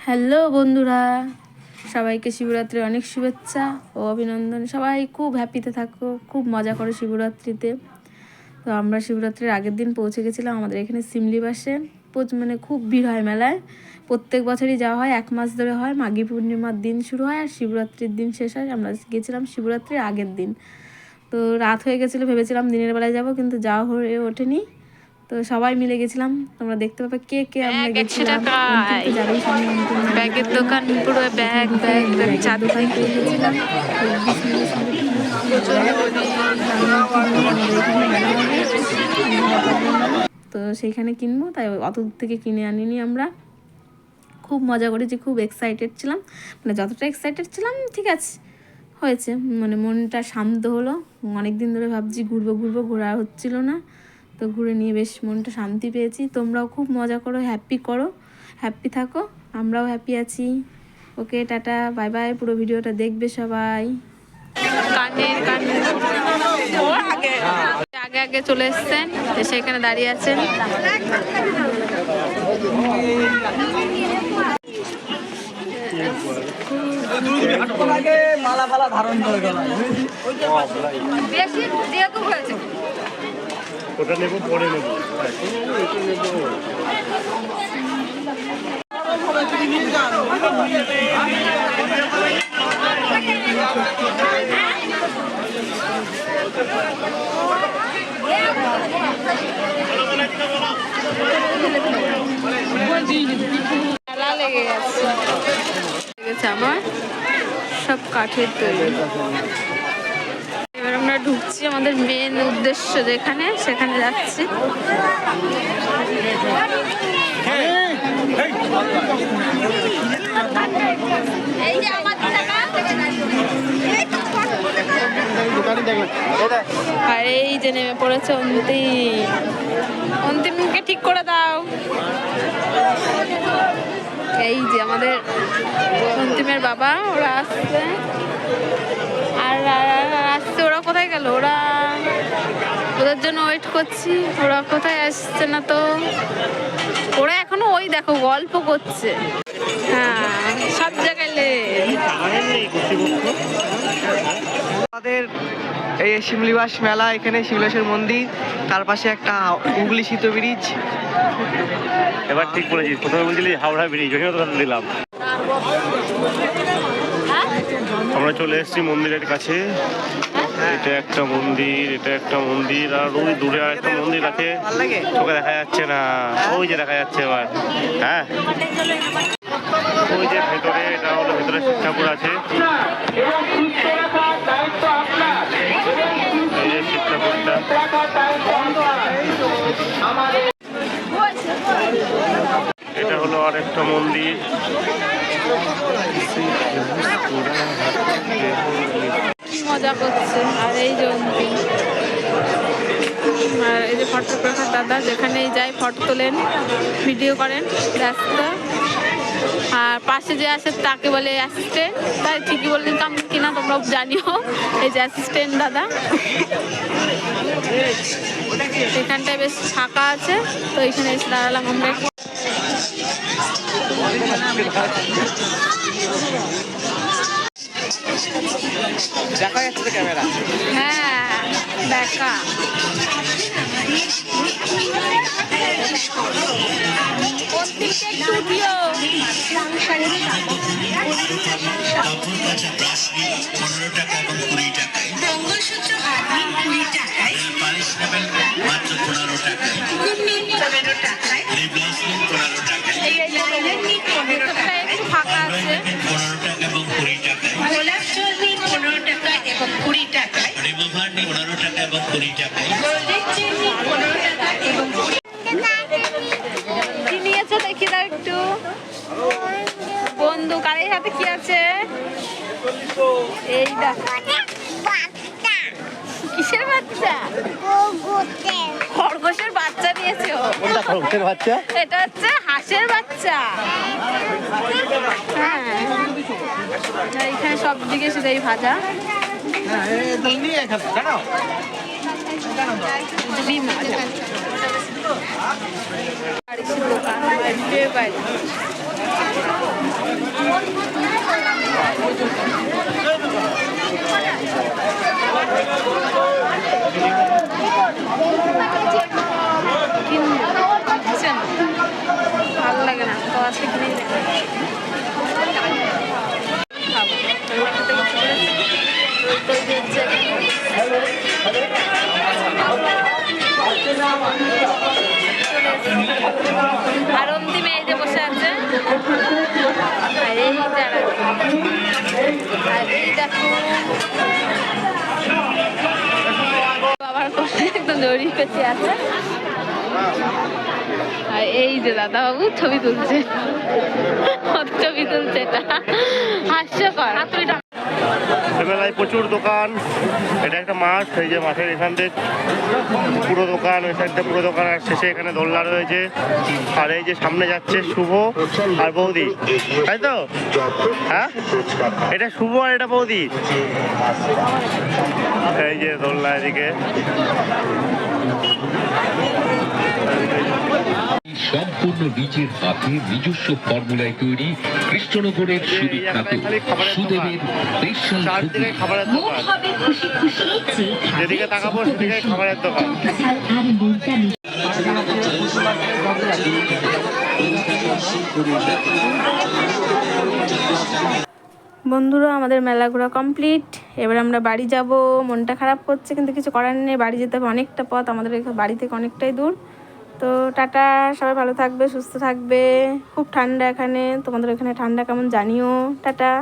Hello বন্ধুরা, সবাইকে শিবরাত্রির অনেক শুভেচ্ছা ও অভিনন্দন। সবাই খুব হ্যাপিতে থাকো, খুব মজা করো শিবরাত্রিতে। তো আমরা শিবরাত্রির আগের দিন পৌঁছে গেছিলাম আমাদের এখানে সিমলি বাসে। মানে খুব ভিড় হয় মেলায়, প্রত্যেক বছরই যাওয়া হয়, 1 মাস ধরে হয়। মাঘী পূর্ণিমার দিন শুরু হয় আর শিবরাত্রির দিন শেষ হয়। আমরা গেছিলাম শিবরাত্রির আগের দিন। তো রাত হয়ে গেছিলো, ভেবেছিলাম দিনের বেলায় যাব, কিন্তু যাওয়া হয়ে ওঠেনি। তো সবাই মিলে গেছিলাম, তোমরা দেখতে পাবে কে কে আমরা গেছিলাম। অন্তিম তো যাবেই, সামনে অন্তিম ব্যাগের দোকান, পুরো ব্যাগ ব্যাগ ব্যাগ দোকান পেয়ে গেছিলাম। তো সেইখানে কিনবো, তাই অত দূর থেকে কিনে আনিনি আমরা। খুব মজা করেছি, খুব এক্সাইটেড ছিলাম, মানে যতটা এক্সাইটেড ছিলাম ঠিক আছে হয়েছে, মানে মনটা শান্ত হলো। অনেক দিন ধরে ভাবছি ঘুরবো, ঘোরা হচ্ছিল না, তো ঘুরে নিয়ে বেশ মনটা শান্তি পেয়েছি। তোমরাও খুব মজা করো, হ্যাপি থাকো, আমরাও হ্যাপি আছি। ওকে, টাটা, বাই বাই। পুরো ভিডিওটা দেখবে সবাই। আগে আগে চলে এসছেন, এসে এখানে দাঁড়িয়ে আছেন। মালা ফালা ধারণ করে গেল ওটা নেবো, পরে নেবো। মেলা লেগে গেছে আমার, সব কাঠের তৈরি। এবার আমরা ঢুকছি আমাদের মেন উদ্দেশ্য যেখানে, সেখানে যাচ্ছি। আর এই যে নেমে পড়েছে অন্তিমকে ঠিক করে দাও। এই যে আমাদের অন্তিমের বাবা, ওরা আসছে। আর আসছে, ওরা কোথায় গেল? ওদের জন্য ওয়েট করছি, ওরা কোথায় আসছে না তো। ওরা এখনো ওই দেখো গল্প করছে। হ্যাঁ, সব জায়গায় আমাদের এই শিমলিবাস মেলা, এখানে শিমলাসের মন্দির, তার পাশে একটা হুগলি সেতু ব্রিজ। এবার ঠিক বলেছিস, প্রথমে বলছিলি হাওড়া ব্রিজ, ওখানে তো দিলাম। আমরা চলে এসেছি মন্দিরের কাছে। এটা একটা মন্দির, আর ওই দূরে আর একটা মন্দির আছে, চোখে দেখা যাচ্ছে না। ওই যে দেখা যাচ্ছে এবার। হ্যাঁ, ওই যে ভেতরে, এটা হলো ভেতরে শিব ঠাকুর আছে। এই যে শিব ঠাকুরটা। এটা হলো আর একটা মন্দির। কি মজা করছে। আর এই যে অন্তিম, আর এই যে ফটোগ্রাফার দাদা, যেখানেই যায় ফটো তোলেন, ভিডিও করেন, ব্যস্ত। আর পাশে যে আছে তাকে বলে অ্যাসিস্ট্যান্ট, তাই ঠিকই বললেন কিনা তোমরা জানিও। এই যে অ্যাসিস্ট্যান্ট দাদা, এখানটায় বেশ ফাঁকা আছে, তো এখানে এসে দাঁড়ালাম আমরা। দেখা যাচ্ছে ক্যামেরা। হ্যাঁ, দেখা মঙ্গলসূত্র হারনি 20 টাকায়, পালিশ নেবেন মাত্র 15 টাকায়, 15 টাকায়, লিপগ্লস 15 টাকায়, লাইনার 15 টাকায়, ফাঁকা আছে, 15 টাকা এবং 20 টাকায়, গোলাপ জল 15 টাকা এবং 20 টাকায়, রিমুভার 15 টাকা এবং 20 টাকায়, গোল্ডেন চিনি 15 টাকা এবং 20 কি নিয়েছো দেখি দাও একটু। বন্ধু কারের হাতে কি আছে? এই দেখো, কিসের বাচ্চা? খরগোশের বাচ্চা নিয়েছো? এটা হচ্ছে হাঁসের বাচ্চা। হ্যাঁ, এখানে সব দিকে শুধুই ভাজা। দোকান এখানেই দেখাই। খাবো রোল খেতে বসে পড়েছি। রোল তৈরি হচ্ছে এখানে। আর অন্তিমে এই যে বসে আছে, আর এই যারা, আর এই দেখো বাবার কোলে একদম দড়ি পেঁচে আছে। আর এই যে দাদা বাবু ছবি তুলছে, কত ছবি তুলছে, এটা হাস্যকর। মেলায় প্রচুর দোকান, এটা একটা মাঠ, এই যে মাঠের এখান থেকে পুরো দোকান, ওই সাইডটা পুরো দোকান, আর শেষে এখানে দোলনা রয়েছে। আর এই যে সামনে যাচ্ছে শুভ আর বৌদি, তাই তো? হ্যাঁ, এটা শুভ আর এটা বৌদি। এই যে দোলনা এদিকে। সম্পূর্ণ নিজের হাতে নিজস্ব ফর্মুলায় তৈরি কৃষ্ণনগরের সুবিখ্যাত সুদেবের স্পেশাল চারদিকে খাবারের দোকান, যেদিকে তাকাবো সেদিকে খাবারের দোকান। বন্ধুরা আমাদের মেলা ঘোরা কমপ্লিট। এবার আমরা বাড়ি যাব। মনটা খারাপ করছে কিন্তু কিছু করার নেই, বাড়ি যেতে হবে, অনেকটা পথ আমাদের বাড়ি থেকে, অনেকটাই দূর। তো টাটা, সবাই ভালো থাকবে, সুস্থ থাকবে। খুব ঠান্ডা এখানে, তোমাদের এখানে ঠান্ডা কেমন জানিও। টাটা।